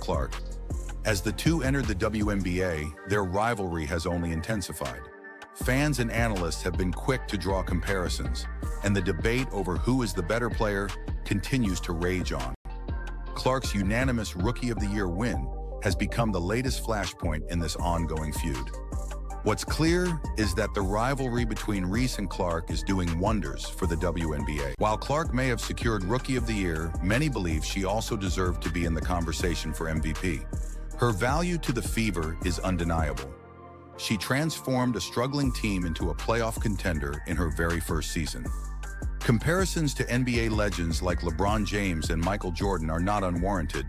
Clark. As the two entered the WNBA, their rivalry has only intensified. Fans and analysts have been quick to draw comparisons, and the debate over who is the better player continues to rage on. Clark's unanimous Rookie of the Year win has become the latest flashpoint in this ongoing feud. What's clear is that the rivalry between Reese and Clark is doing wonders for the WNBA. While Clark may have secured Rookie of the Year, many believe she also deserved to be in the conversation for MVP. Her value to the Fever is undeniable. She transformed a struggling team into a playoff contender in her very first season. Comparisons to NBA legends like LeBron James and Michael Jordan are not unwarranted,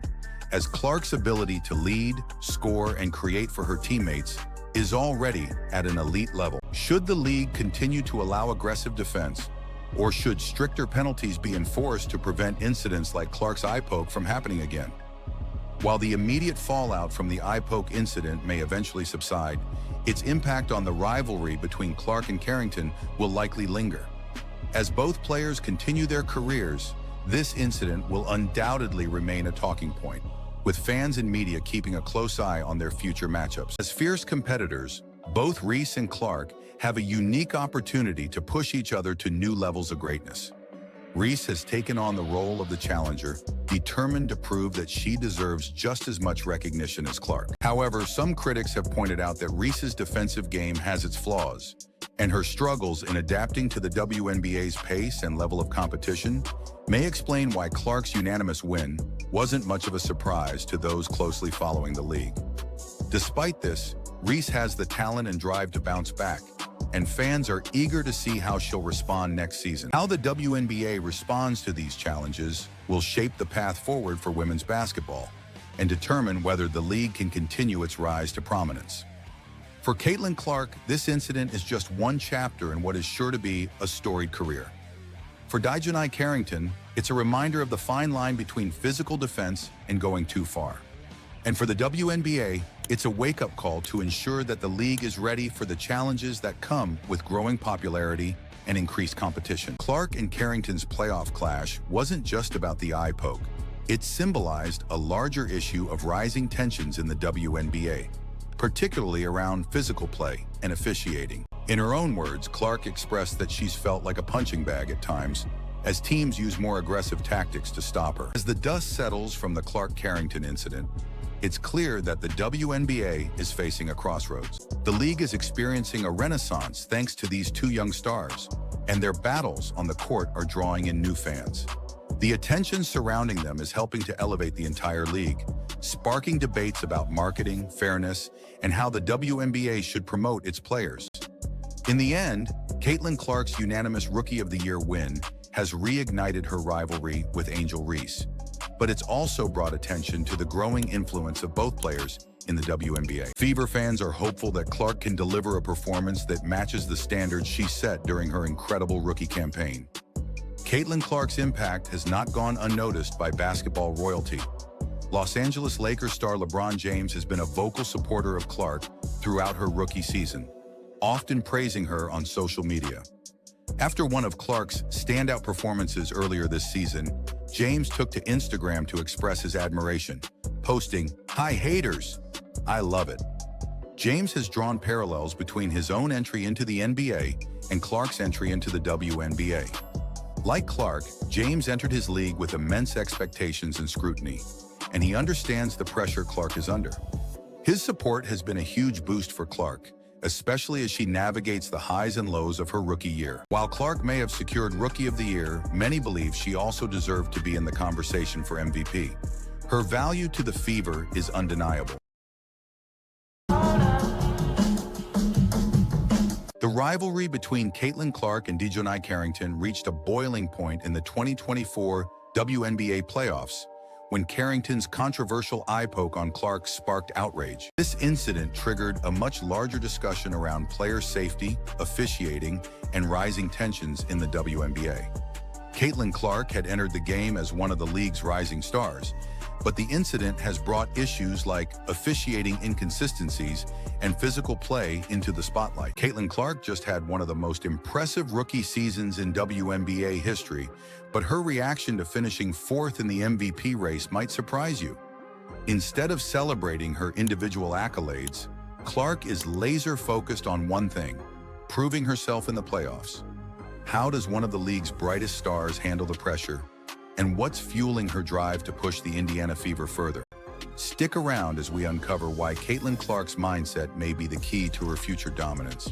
as Clark's ability to lead, score, and create for her teammates is already at an elite level. Should the league continue to allow aggressive defense, or should stricter penalties be enforced to prevent incidents like Clark's eye poke from happening again? While the immediate fallout from the eye poke incident may eventually subside, its impact on the rivalry between Clark and Carrington will likely linger. As both players continue their careers, this incident will undoubtedly remain a talking point, with fans and media keeping a close eye on their future matchups. As fierce competitors, both Reese and Clark have a unique opportunity to push each other to new levels of greatness. Reese has taken on the role of the challenger, determined to prove that she deserves just as much recognition as Clark. However, some critics have pointed out that Reese's defensive game has its flaws, and her struggles in adapting to the WNBA's pace and level of competition may explain why Clark's unanimous win wasn't much of a surprise to those closely following the league. Despite this, Reese has the talent and drive to bounce back, and fans are eager to see how she'll respond next season. How the WNBA responds to these challenges will shape the path forward for women's basketball and determine whether the league can continue its rise to prominence. For Caitlin Clark, this incident is just one chapter in what is sure to be a storied career. For DiJonai Carrington, it's a reminder of the fine line between physical defense and going too far. And for the WNBA, it's a wake-up call to ensure that the league is ready for the challenges that come with growing popularity and increased competition. Clark and Carrington's playoff clash wasn't just about the eye poke. It symbolized a larger issue of rising tensions in the WNBA, particularly around physical play and officiating. In her own words, Clark expressed that she's felt like a punching bag at times, as teams use more aggressive tactics to stop her. As the dust settles from the Clark-Carrington incident, it's clear that the WNBA is facing a crossroads. The league is experiencing a renaissance thanks to these two young stars, and their battles on the court are drawing in new fans. The attention surrounding them is helping to elevate the entire league, sparking debates about marketing, fairness, and how the WNBA should promote its players. In the end, Caitlin Clark's unanimous Rookie of the Year win has reignited her rivalry with Angel Reese, but it's also brought attention to the growing influence of both players in the WNBA. Fever fans are hopeful that Clark can deliver a performance that matches the standards she set during her incredible rookie campaign. Caitlin Clark's impact has not gone unnoticed by basketball royalty. Los Angeles Lakers star LeBron James has been a vocal supporter of Clark throughout her rookie season, often praising her on social media. After one of Clark's standout performances earlier this season, James took to Instagram to express his admiration, posting, "Hi haters, I love it." James has drawn parallels between his own entry into the NBA and Clark's entry into the WNBA. Like Clark, James entered his league with immense expectations and scrutiny, and he understands the pressure Clark is under. His support has been a huge boost for Clark, especially as she navigates the highs and lows of her rookie year. While Clark may have secured Rookie of the Year, many believe she also deserved to be in the conversation for MVP. Her value to the Fever is undeniable. The rivalry between Caitlin Clark and DiJonai Carrington reached a boiling point in the 2024 WNBA Playoffs, when Carrington's controversial eye poke on Clark sparked outrage. This incident triggered a much larger discussion around player safety, officiating, and rising tensions in the WNBA. Caitlin Clark had entered the game as one of the league's rising stars, but the incident has brought issues like officiating inconsistencies and physical play into the spotlight. Caitlin Clark just had one of the most impressive rookie seasons in WNBA history, but her reaction to finishing fourth in the MVP race might surprise you. Instead of celebrating her individual accolades, Clark is laser-focused on one thing: proving herself in the playoffs. How does one of the league's brightest stars handle the pressure? And what's fueling her drive to push the Indiana Fever further? Stick around as we uncover why Caitlin Clark's mindset may be the key to her future dominance.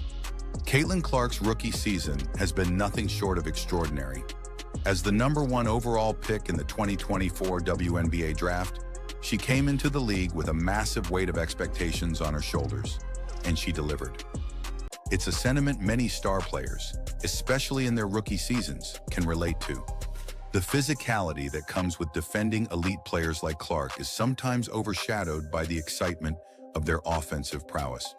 Caitlin Clark's rookie season has been nothing short of extraordinary. As the #1 overall pick in the 2024 WNBA draft, she came into the league with a massive weight of expectations on her shoulders, and she delivered. It's a sentiment many star players, especially in their rookie seasons, can relate to. The physicality that comes with defending elite players like Clark is sometimes overshadowed by the excitement of their offensive prowess.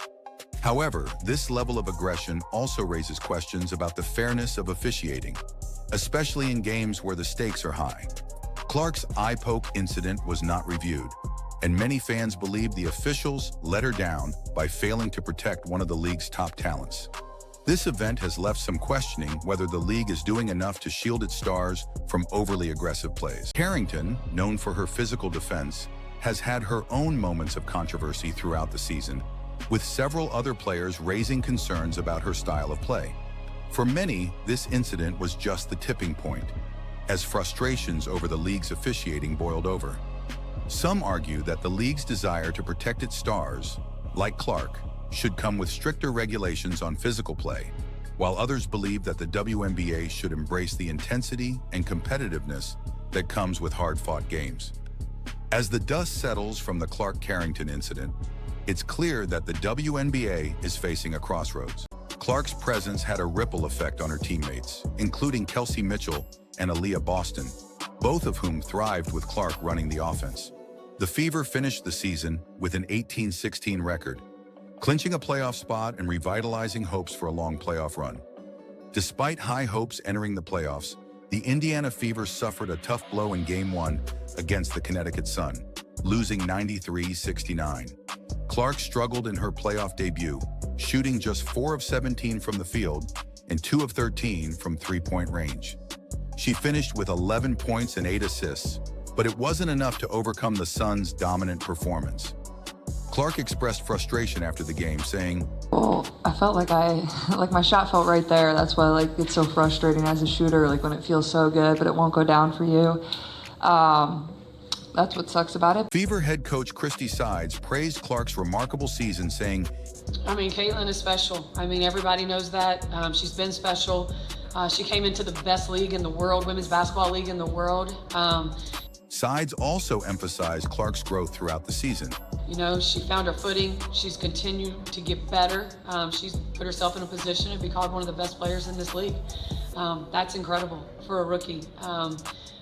However, this level of aggression also raises questions about the fairness of officiating, especially in games where the stakes are high. Clark's eye poke incident was not reviewed, and many fans believe the officials let her down by failing to protect one of the league's top talents. This event has left some questioning whether the league is doing enough to shield its stars from overly aggressive plays. Carrington, known for her physical defense, has had her own moments of controversy throughout the season, with several other players raising concerns about her style of play. For many, this incident was just the tipping point, as frustrations over the league's officiating boiled over. Some argue that the league's desire to protect its stars, like Clark, should come with stricter regulations on physical play, while others believe that the WNBA should embrace the intensity and competitiveness that comes with hard-fought games. As the dust settles from the Clark-Carrington incident, it's clear that the WNBA is facing a crossroads. Clark's presence had a ripple effect on her teammates, including Kelsey Mitchell and Aaliyah Boston, both of whom thrived with Clark running the offense. The Fever finished the season with an 18-16 record, clinching a playoff spot and revitalizing hopes for a long playoff run. Despite high hopes entering the playoffs, the Indiana Fever suffered a tough blow in Game 1 against the Connecticut Sun, losing 93-69. Clark struggled in her playoff debut, shooting just 4 of 17 from the field and 2 of 13 from three-point range. She finished with 11 points and 8 assists, but it wasn't enough to overcome the Suns' dominant performance. Clark expressed frustration after the game, saying, "Well, I felt like my shot felt right there. That's why it's so frustrating as a shooter, when it feels so good, but it won't go down for you. That's what sucks about it." Fever head coach Christy Sides praised Clark's remarkable season, saying, Caitlin is special. Everybody knows that. She's been special. She came into the best league in the world, women's basketball league in the world. Sides also emphasized Clark's growth throughout the season. She found her footing. She's continued to get better. She's put herself in a position to be called one of the best players in this league. That's incredible for a rookie.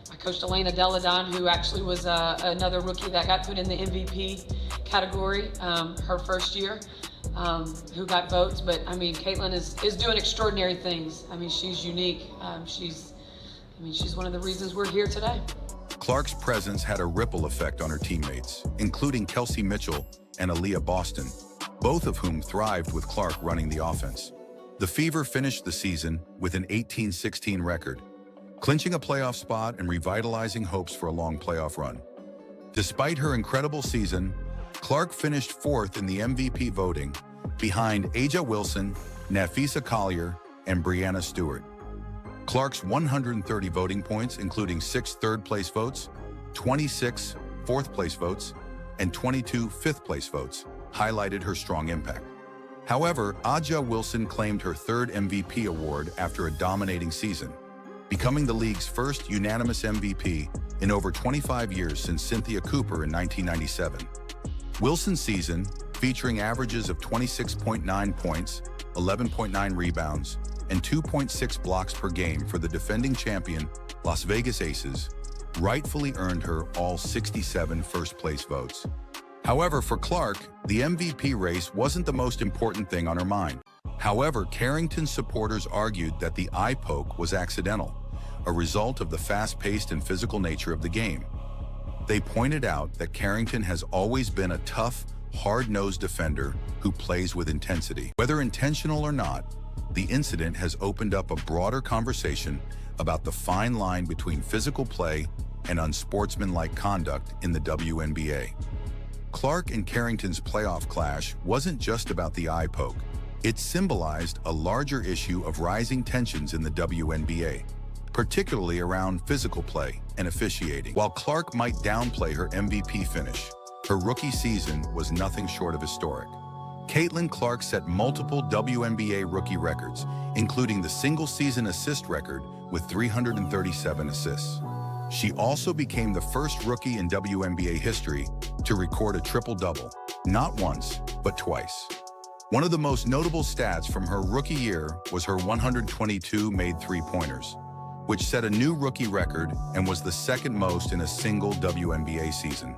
I coached Elena Deladon, who actually was another rookie that got put in the MVP category her first year, who got votes. But Caitlin is doing extraordinary things. She's unique. She's one of the reasons we're here today. Clark's presence had a ripple effect on her teammates, including Kelsey Mitchell and Aaliyah Boston, both of whom thrived with Clark running the offense. The Fever finished the season with an 18-16 record, clinching a playoff spot and revitalizing hopes for a long playoff run. Despite her incredible season, Clark finished 4th in the MVP voting, behind A'ja Wilson, Napheesa Collier, and Breanna Stewart. Clark's 130 voting points, including 6 third-place votes, 26 fourth-place votes, and 22 fifth-place votes, highlighted her strong impact. However, A'ja Wilson claimed her 3rd MVP award after a dominating season, becoming the league's first unanimous MVP in over 25 years since Cynthia Cooper in 1997. Wilson's season, featuring averages of 26.9 points, 11.9 rebounds, and 2.6 blocks per game for the defending champion, Las Vegas Aces, rightfully earned her all 67 first-place votes. However, for Clark, the MVP race wasn't the most important thing on her mind. However, Carrington supporters argued that the eye poke was accidental, a result of the fast-paced and physical nature of the game. They pointed out that Carrington has always been a tough, hard-nosed defender who plays with intensity. Whether intentional or not, the incident has opened up a broader conversation about the fine line between physical play and unsportsmanlike conduct in the WNBA. Clark and Carrington's playoff clash wasn't just about the eye poke. It symbolized a larger issue of rising tensions in the WNBA, particularly around physical play and officiating. While Clark might downplay her MVP finish, her rookie season was nothing short of historic. Caitlin Clark set multiple WNBA rookie records, including the single-season assist record with 337 assists. She also became the first rookie in WNBA history to record a triple-double, not once, but twice. One of the most notable stats from her rookie year was her 122 made three-pointers, which set a new rookie record and was the second most in a single WNBA season.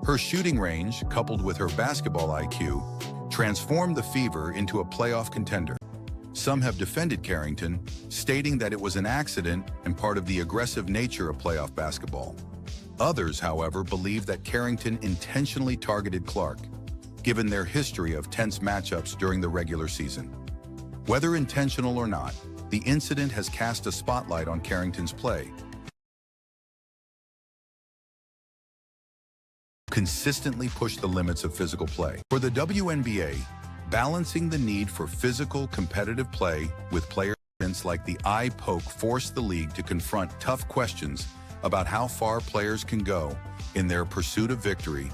Her shooting range, coupled with her basketball IQ, transformed the Fever into a playoff contender. Some have defended Carrington, stating that it was an accident and part of the aggressive nature of playoff basketball. Others, however, believe that Carrington intentionally targeted Clark, given their history of tense matchups during the regular season. Whether intentional or not, the incident has cast a spotlight on Carrington's play. Consistently push the limits of physical play. For the WNBA, balancing the need for physical, competitive play with players like the eye poke forced the league to confront tough questions about how far players can go in their pursuit of victory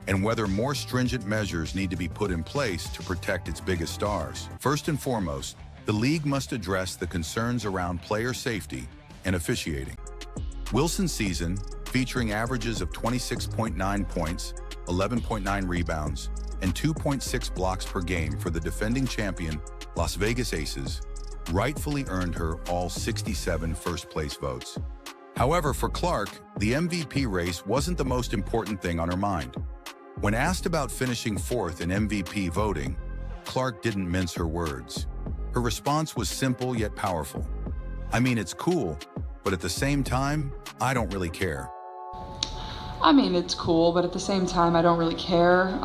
and whether more stringent measures need to be put in place to protect its biggest stars. First and foremost, the league must address the concerns around player safety and officiating. Wilson's season, featuring averages of 26.9 points, 11.9 rebounds, and 2.6 blocks per game for the defending champion, Las Vegas Aces, rightfully earned her all 67 first-place votes. However, for Clark, the MVP race wasn't the most important thing on her mind. When asked about finishing fourth in MVP voting, Clark didn't mince her words. Her response was simple yet powerful. "I mean, it's cool, but at the same time, I don't really care." I mean, it's cool, but at the same time, I don't really care.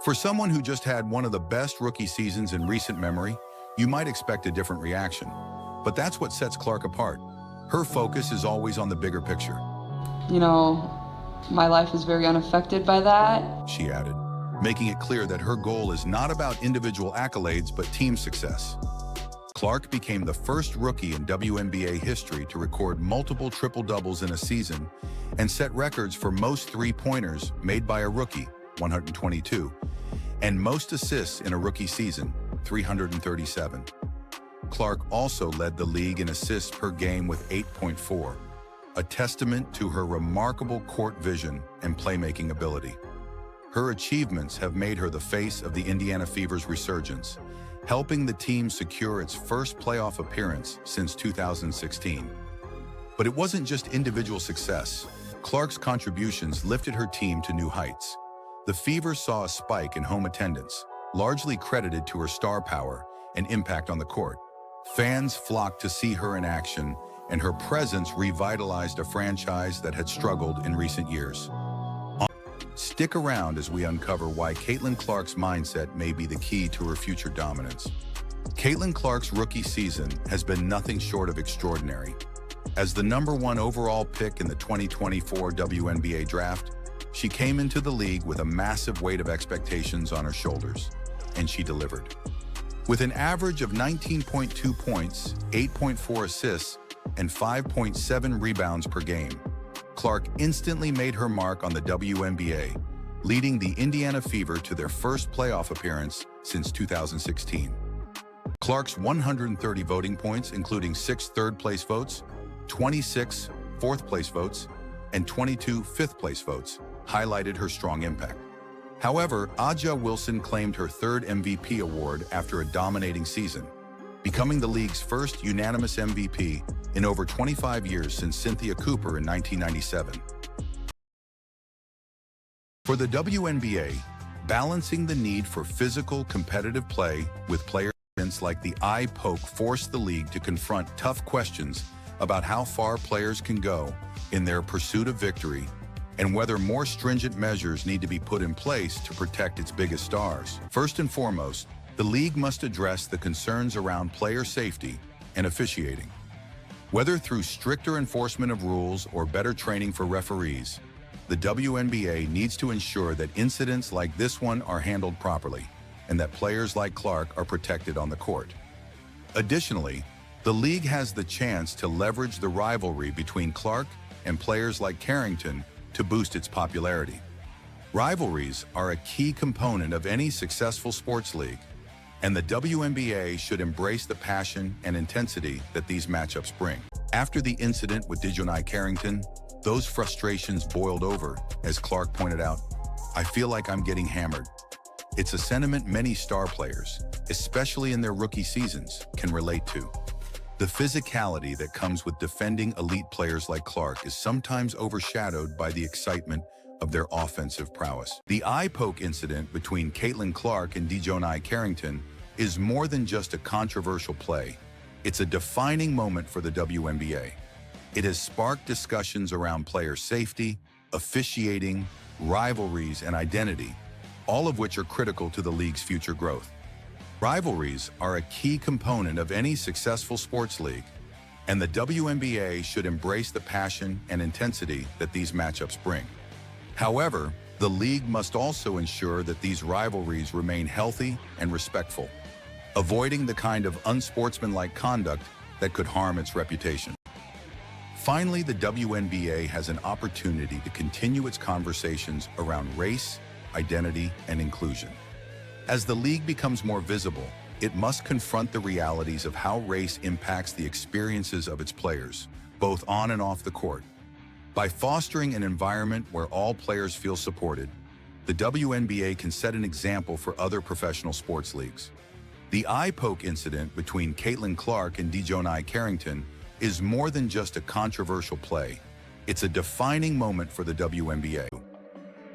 For someone who just had one of the best rookie seasons in recent memory, you might expect a different reaction. But that's what sets Clark apart. Her focus is always on the bigger picture. You know, my life is very unaffected by that. She added, making it clear that her goal is not about individual accolades but team success. Clark became the first rookie in WNBA history to record multiple triple-doubles in a season and set records for most three-pointers made by a rookie, 122, and most assists in a rookie season, 337. Clark also led the league in assists per game with 8.4, a testament to her remarkable court vision and playmaking ability. Her achievements have made her the face of the Indiana Fever's resurgence, helping the team secure its first playoff appearance since 2016. But it wasn't just individual success. Clark's contributions lifted her team to new heights. The Fever saw a spike in home attendance, largely credited to her star power and impact on the court. Fans flocked to see her in action, and her presence revitalized a franchise that had struggled in recent years. Stick around as we uncover why Caitlin Clark's mindset may be the key to her future dominance. Caitlin Clark's rookie season has been nothing short of extraordinary. As the #1 overall pick in the 2024 WNBA draft, she came into the league with a massive weight of expectations on her shoulders, and she delivered. With an average of 19.2 points, 8.4 assists, and 5.7 rebounds per game, Clark instantly made her mark on the WNBA, leading the Indiana Fever to their first playoff appearance since 2016. Clark's 130 voting points, including 6 third-place votes, 26 fourth-place votes, and 22 fifth-place votes, highlighted her strong impact. However, A'ja Wilson claimed her third MVP award after a dominating season, becoming the league's first unanimous MVP in over 25 years since Cynthia Cooper in 1997. For the WNBA, balancing the need for physical, competitive play with players like the eye poke forced the league to confront tough questions about how far players can go in their pursuit of victory and whether more stringent measures need to be put in place to protect its biggest stars. First and foremost, the league must address the concerns around player safety and officiating. Whether through stricter enforcement of rules or better training for referees, the WNBA needs to ensure that incidents like this one are handled properly and that players like Clark are protected on the court. Additionally, the league has the chance to leverage the rivalry between Clark and players like Carrington to boost its popularity. Rivalries are a key component of any successful sports league, and the WNBA should embrace the passion and intensity that these matchups bring. After the incident with DiJonai Carrington, those frustrations boiled over, as Clark pointed out. "I feel like I'm getting hammered." It's a sentiment many star players, especially in their rookie seasons, can relate to. The physicality that comes with defending elite players like Clark is sometimes overshadowed by the excitement of their offensive prowess. The eye poke incident between Caitlin Clark and DiJonai Carrington is more than just a controversial play. It's a defining moment for the WNBA. It has sparked discussions around player safety, officiating, rivalries, and identity, all of which are critical to the league's future growth. Rivalries are a key component of any successful sports league, and the WNBA should embrace the passion and intensity that these matchups bring. However, the league must also ensure that these rivalries remain healthy and respectful, avoiding the kind of unsportsmanlike conduct that could harm its reputation. Finally, the WNBA has an opportunity to continue its conversations around race, identity, and inclusion. As the league becomes more visible, it must confront the realities of how race impacts the experiences of its players, both on and off the court. By fostering an environment where all players feel supported, the WNBA can set an example for other professional sports leagues. The eye poke incident between Caitlin Clark and DiJonai Carrington is more than just a controversial play. It's a defining moment for the WNBA.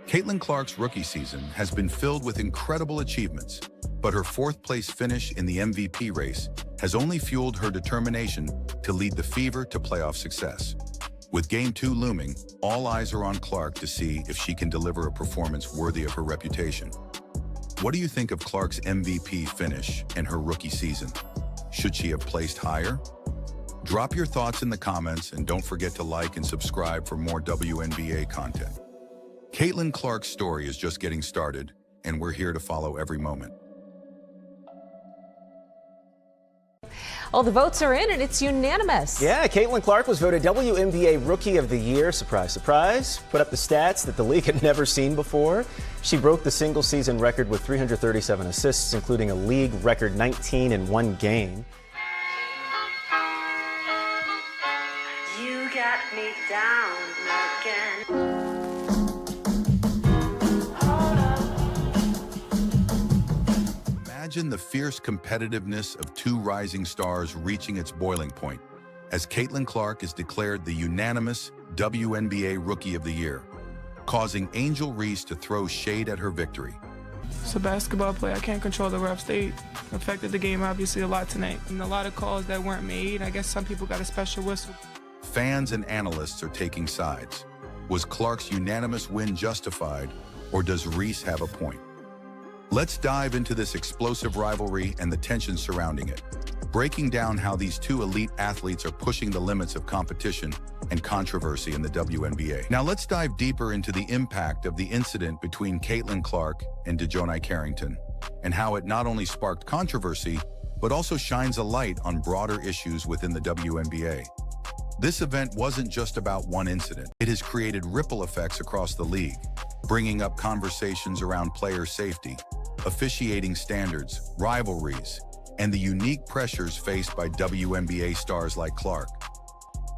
Caitlin Clark's rookie season has been filled with incredible achievements, but her fourth-place finish in the MVP race has only fueled her determination to lead the Fever to playoff success. With Game 2 looming, all eyes are on Clark to see if she can deliver a performance worthy of her reputation. What do you think of Clark's MVP finish and her rookie season? Should she have placed higher? Drop your thoughts in the comments and don't forget to like and subscribe for more WNBA content. Caitlin Clark's story is just getting started, and we're here to follow every moment. Oh, the votes are in and it's unanimous. Yeah, Caitlin Clark was voted WNBA Rookie of the Year. Surprise, surprise. Put up the stats that the league had never seen before. She broke the single-season record with 337 assists, including a league record 19 in one game. You got me down again. Imagine the fierce competitiveness of two rising stars reaching its boiling point, as Caitlin Clark is declared the unanimous WNBA Rookie of the Year, causing Angel Reese to throw shade at her victory. It's a basketball play. I can't control the refs. They affected the game obviously a lot tonight, and a lot of calls that weren't made. I guess some people got a special whistle. Fans and analysts are taking sides. Was Clark's unanimous win justified, or does Reese have a point? Let's dive into this explosive rivalry and the tension surrounding it, breaking down how these two elite athletes are pushing the limits of competition and controversy in the WNBA. Now let's dive deeper into the impact of the incident between Caitlin Clark and DiJonai Carrington, and how it not only sparked controversy, but also shines a light on broader issues within the WNBA. This event wasn't just about one incident. It has created ripple effects across the league, bringing up conversations around player safety, officiating standards, rivalries, and the unique pressures faced by WNBA stars like Clark.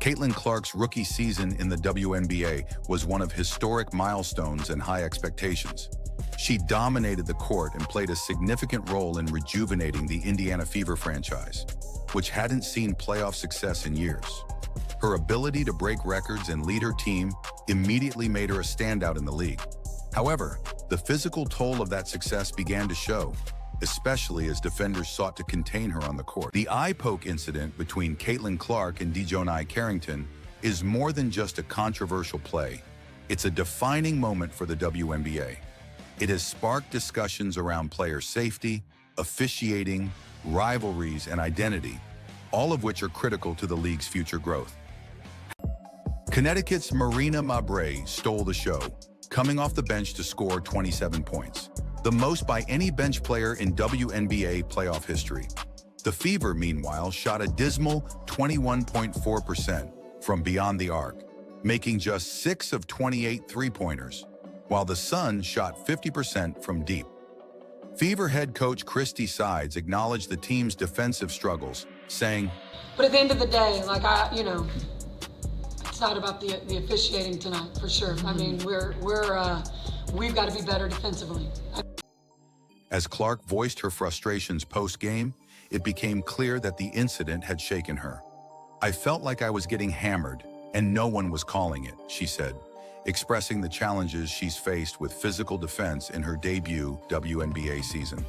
Caitlin Clark's rookie season in the WNBA was one of historic milestones and high expectations. She dominated the court and played a significant role in rejuvenating the Indiana Fever franchise, which hadn't seen playoff success in years. Her ability to break records and lead her team immediately made her a standout in the league. However, the physical toll of that success began to show, especially as defenders sought to contain her on the court. The eye poke incident between Caitlin Clark and DiJonai Carrington is more than just a controversial play. It's a defining moment for the WNBA. It has sparked discussions around player safety, officiating, rivalries, and identity, all of which are critical to the league's future growth. Connecticut's Marina Mabrey stole the show, coming off the bench to score 27 points, the most by any bench player in WNBA playoff history. The Fever, meanwhile, shot a dismal 21.4% from beyond the arc, making just 6 of 28 three-pointers, while the Sun shot 50% from deep. Fever head coach Christy Sides acknowledged the team's defensive struggles, saying, But at the end of the day, it's not about the officiating tonight, for sure. I mean, we've got to be better defensively. As Clark voiced her frustrations post-game, it became clear that the incident had shaken her. "I felt like I was getting hammered, and no one was calling it," she said, expressing the challenges she's faced with physical defense in her debut WNBA season.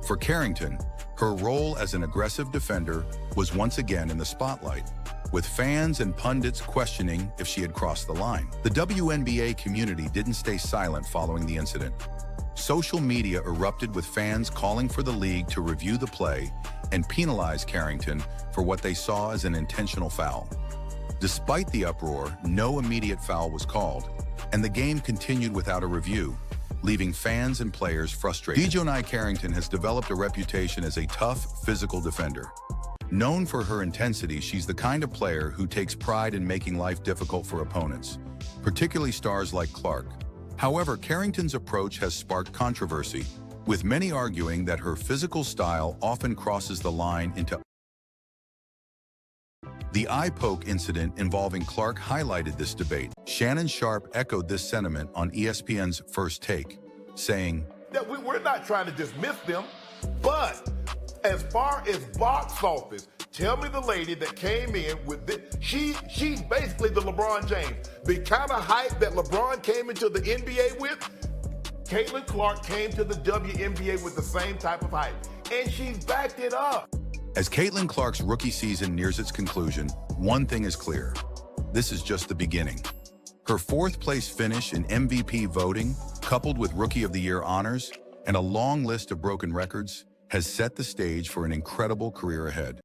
For Carrington, her role as an aggressive defender was once again in the spotlight, with fans and pundits questioning if she had crossed the line. The WNBA community didn't stay silent following the incident. Social media erupted with fans calling for the league to review the play and penalize Carrington for what they saw as an intentional foul. Despite the uproar, no immediate foul was called, and the game continued without a review, leaving fans and players frustrated. DiJonai Carrington has developed a reputation as a tough, physical defender. Known for her intensity, she's the kind of player who takes pride in making life difficult for opponents, particularly stars like Clark. However, Carrington's approach has sparked controversy, with many arguing that her physical style often crosses the line into. The eye poke incident involving Clark highlighted this debate. Shannon Sharp echoed this sentiment on ESPN's First Take, saying, that we're not trying to dismiss them, but as far as box office, tell me the lady that came in with this. She's basically the LeBron James. The kind of hype that LeBron came into the NBA with, Caitlin Clark came to the WNBA with the same type of hype, and she's backed it up. As Caitlin Clark's rookie season nears its conclusion, one thing is clear: this is just the beginning. Her fourth-place finish in MVP voting, coupled with Rookie of the Year honors and a long list of broken records, has set the stage for an incredible career ahead.